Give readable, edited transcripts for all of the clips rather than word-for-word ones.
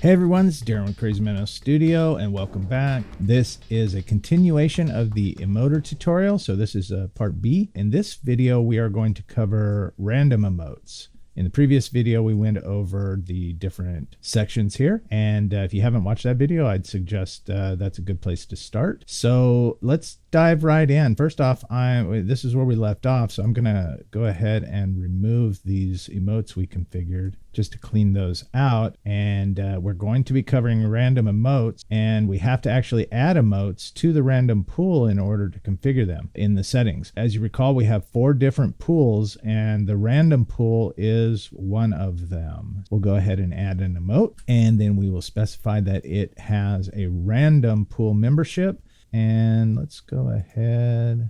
Hey everyone, this is Darren with Crazy Minnow Studio and welcome back. This is a continuation of the EmoteR tutorial. So this is part B. In this video, we are going to cover random emotes. In the previous video, we went over the different sections here. And if you haven't watched that video, I'd suggest that's a good place to start. So let's dive right in. First off, this is where we left off. So I'm going to go ahead and remove these emotes we configured just to clean those out. And we're going to be covering random emotes, and we have to actually add emotes to the random pool in order to configure them in the settings. As you recall, we have 4 different pools, and the random pool is one of them. We'll go ahead and add an emote, and then we will specify that it has a random pool membership. And let's go ahead,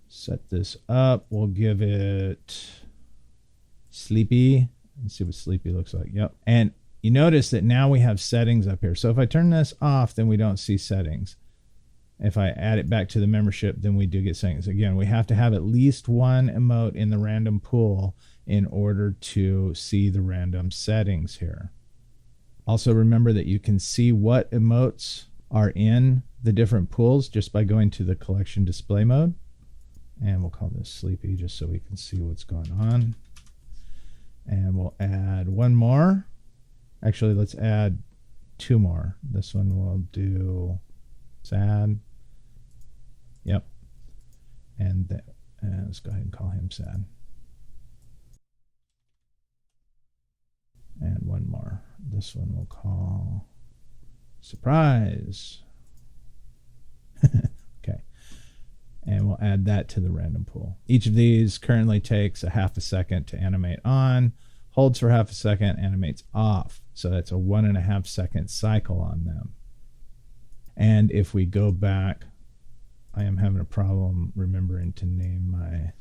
set this up. We'll give it Sleepy. Let's see what Sleepy looks like. Yep. And you notice that now we have settings up here. So if I turn this off, then we don't see settings. If I add it back to the membership, then we do get settings. Again, we have to have at least one emote in the random pool in order to see the random settings here. Also remember that you can see what emotes are in the different pools just by going to the collection display mode. And we'll call this Sleepy just so we can see what's going on. And we'll add one more. Actually, let's add 2 more. This one will do sad. Yep. And let's go ahead and call him sad. And one more. This one we'll call surprise. Okay. And we'll add that to the random pool. Each of these currently takes a half a second to animate on, holds for half a second, animates off. So that's a 1.5 second cycle on them. And if we go back, I am having a problem remembering to name my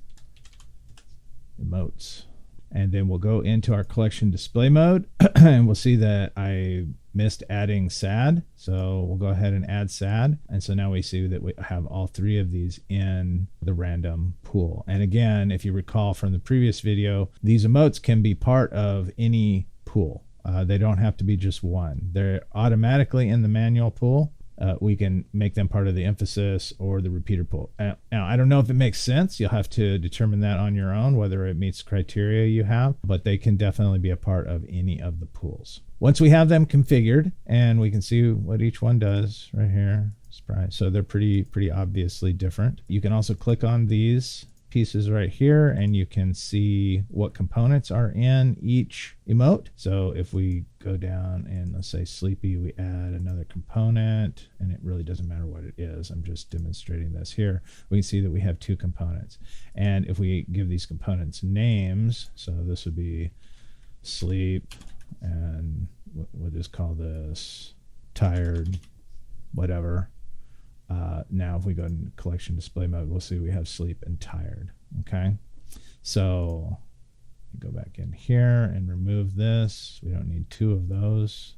emotes. And then we'll go into our collection display mode and we'll see that I missed adding sad. So we'll go ahead and add sad. And so now we see that we have all 3 of these in the random pool. And again, if you recall from the previous video, these emotes can be part of any pool. They don't have to be just one. They're automatically in the manual pool. We can make them part of the emphasis or the repeater pool. Now, I don't know if it makes sense. You'll have to determine that on your own, whether it meets criteria you have, but they can definitely be a part of any of the pools. Once we have them configured, and we can see what each one does right here, so they're pretty obviously different. You can also click on these pieces right here and you can see what components are in each emote. So if we go down and let's say Sleepy, we add another component, and it really doesn't matter what it is. I'm just demonstrating this here. We can see that we have 2 components. And if we give these components names, so this would be sleep, and we'll just call this tired, whatever. Now if we go into collection display mode, we'll see we have sleep and tired. Okay, so go back in here and remove this. We don't need 2 of those.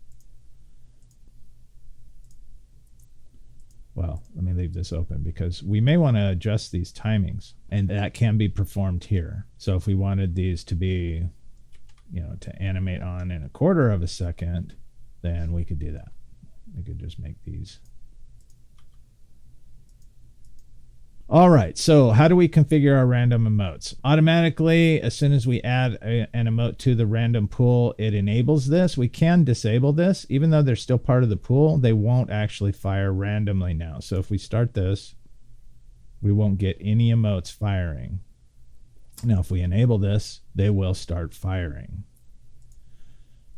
Well, let me leave this open because we may want to adjust these timings, and that can be performed here. So if we wanted these to be, to animate on in 1/4 second, then we could do that. We could just make these. All right, so how do we configure our random emotes? Automatically, as soon as we add an emote to the random pool, it enables this. We can disable this. Even though they're still part of the pool, they won't actually fire randomly now. So if we start this, we won't get any emotes firing. Now, if we enable this, they will start firing.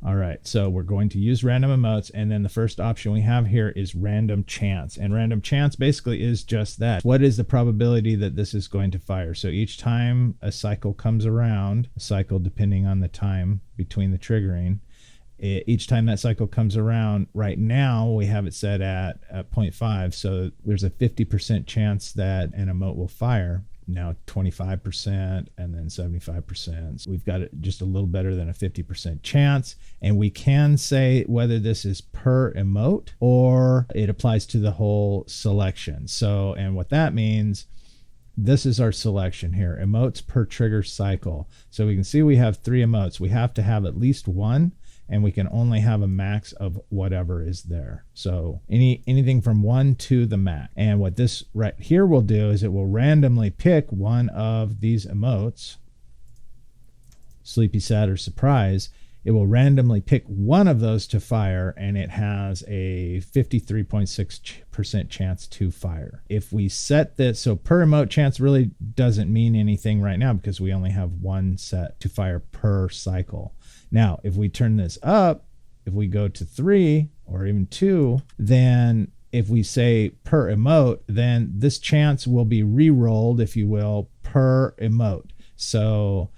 All right, so we're going to use random emotes, and then the first option we have here is random chance. And random chance basically is just that. What is the probability that this is going to fire? So each time a cycle comes around, a cycle depending on the time between the triggering, each time that cycle comes around, right now we have it set at 0.5, so there's a 50% chance that an emote will fire. Now 25% and then 75%. We've got it just a little better than a 50% chance. And we can say whether this is per emote or it applies to the whole selection. So, and what that means, this is our selection here, emotes per trigger cycle. So we can see we have 3 emotes. We have to have at least one and we can only have a max of whatever is there. So anything from 1 to the max. And what this right here will do is it will randomly pick one of these emotes, sleepy, sad, or surprise. It will randomly pick one of those to fire, and it has a 53.6% chance to fire. If we set this, so per emote chance really doesn't mean anything right now because we only have one set to fire per cycle. Now, if we turn this up, if we go to 3 or even 2, then if we say per emote, then this chance will be re-rolled, if you will, per emote. So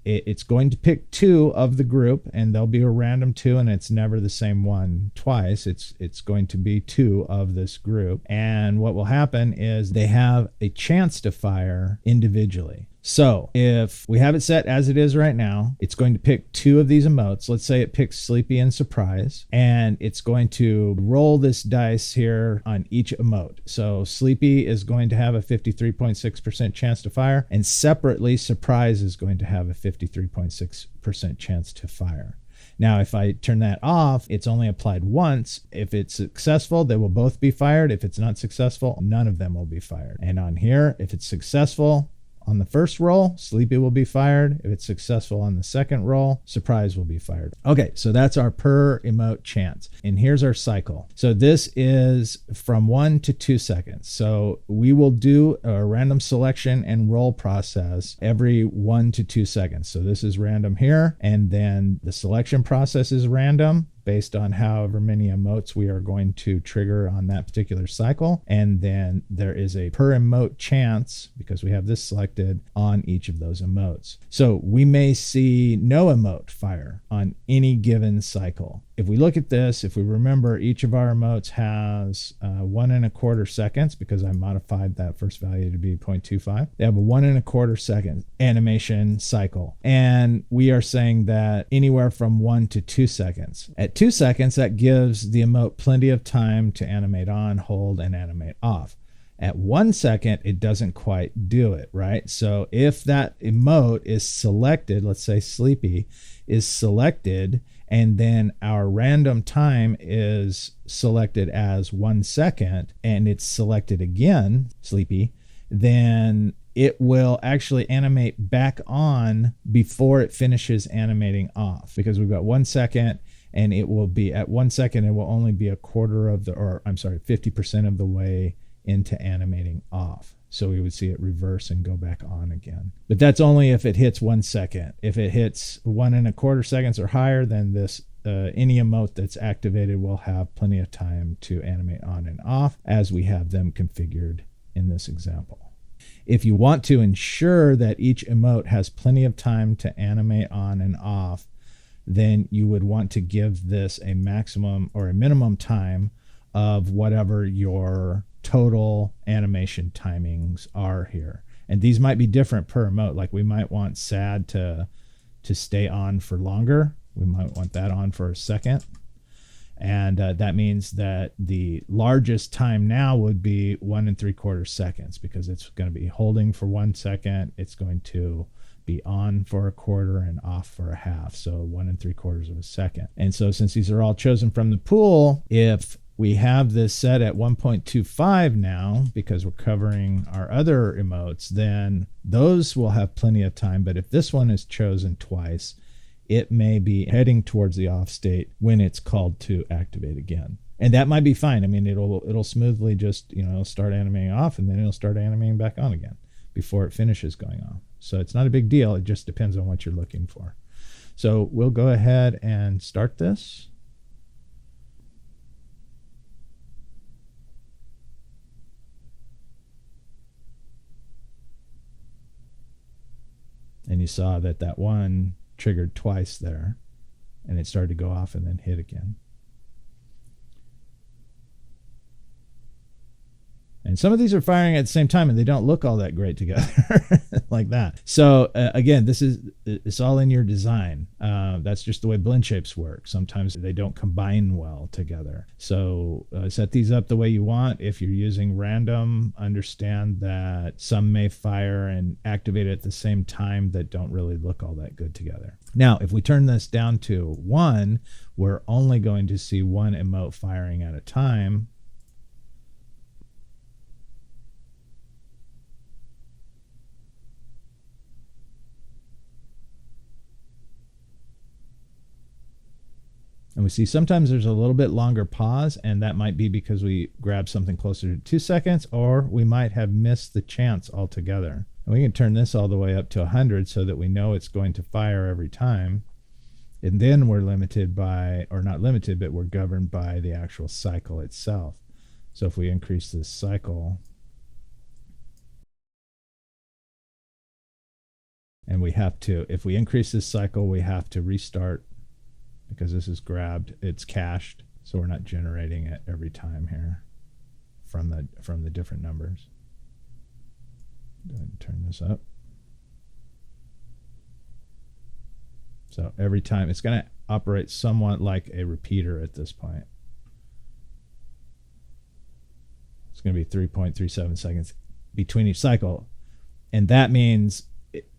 it's going to pick 2 of the group, and there'll be a random 2, and it's never the same one twice. It's going to be 2 of this group. And what will happen is they have a chance to fire individually. So if we have it set as it is right now, it's going to pick 2 of these emotes. Let's say it picks sleepy and surprise, and it's going to roll this dice here on each emote. So sleepy is going to have a 53.6% chance to fire, and separately surprise is going to have a 53.6% chance to fire. Now, if I turn that off, it's only applied once. If it's successful, they will both be fired. If it's not successful, none of them will be fired. And on here, if it's successful on the first roll, sleepy will be fired. If it's successful on the second roll, surprise will be fired. Okay, so that's our per emote chance. And here's our cycle. So this is from 1 to 2 seconds. So we will do a random selection and roll process every 1 to 2 seconds. So this is random here, and then the selection process is random based on however many emotes we are going to trigger on that particular cycle. And then there is a per emote chance, because we have this selected, on each of those emotes. So we may see no emote fire on any given cycle. If we look at this, if we remember, each of our emotes has 1.25 seconds, because I modified that first value to be 0.25. They have a 1.25 second animation cycle. And we are saying that anywhere from 1 to 2 seconds. At 2 seconds, that gives the emote plenty of time to animate on, hold, and animate off. At 1 second, it doesn't quite do it, right? So if that emote is selected, let's say sleepy is selected, and then our random time is selected as 1 second, and it's selected again, sleepy, then it will actually animate back on before it finishes animating off, because we've got 1 second, and it will be at 1 second, it will only be 50% of the way into animating off. So we would see it reverse and go back on again. But that's only if it hits 1 second. If it hits 1.25 seconds or higher, then this any emote that's activated will have plenty of time to animate on and off as we have them configured in this example. If you want to ensure that each emote has plenty of time to animate on and off, then you would want to give this a maximum or a minimum time of whatever your total animation timings are here. And these might be different per emote. Like we might want sad to stay on for longer. We might want that on for a second. And that means that the largest time now would be 1.75 seconds, because it's going to be holding for 1 second. It's going to be on for a quarter and off for a half. So 1.75 seconds. And so since these are all chosen from the pool, if we have this set at 1.25 now, because we're covering our other emotes, then those will have plenty of time. But if this one is chosen twice, it may be heading towards the off state when it's called to activate again. And that might be fine. I mean, it'll smoothly just, start animating off, and then it'll start animating back on again before it finishes going off. So it's not a big deal. It just depends on what you're looking for. So we'll go ahead and start this. And you saw that one triggered twice there, and it started to go off and then hit again. And some of these are firing at the same time and they don't look all that great together like that. So again, it's all in your design. That's just the way blend shapes work. Sometimes they don't combine well together. So set these up the way you want. If you're using random, understand that some may fire and activate at the same time that don't really look all that good together. Now, if we turn this down to 1, we're only going to see one emote firing at a time. And we see sometimes there's a little bit longer pause, and that might be because we grabbed something closer to 2 seconds, or we might have missed the chance altogether. And we can turn this all the way up to 100 so that we know it's going to fire every time. And then we're limited by, or not limited, but we're governed by the actual cycle itself. So if we increase this cycle, and we have to, if we increase this cycle, we have to restart because this is grabbed, it's cached, so we're not generating it every time here from the different numbers. Go ahead and turn this up. So every time it's going to operate somewhat like a repeater at this point. It's going to be 3.37 seconds between each cycle, and that means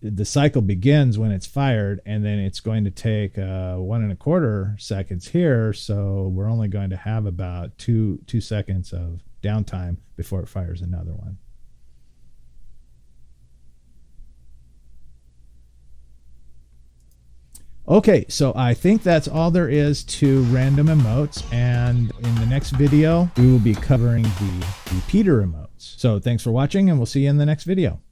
the cycle begins when it's fired, and then it's going to take 1.25 seconds here. So we're only going to have about two seconds of downtime before it fires another one. Okay, so I think that's all there is to random emotes, and in the next video we will be covering the repeater emotes. So thanks for watching, and we'll see you in the next video.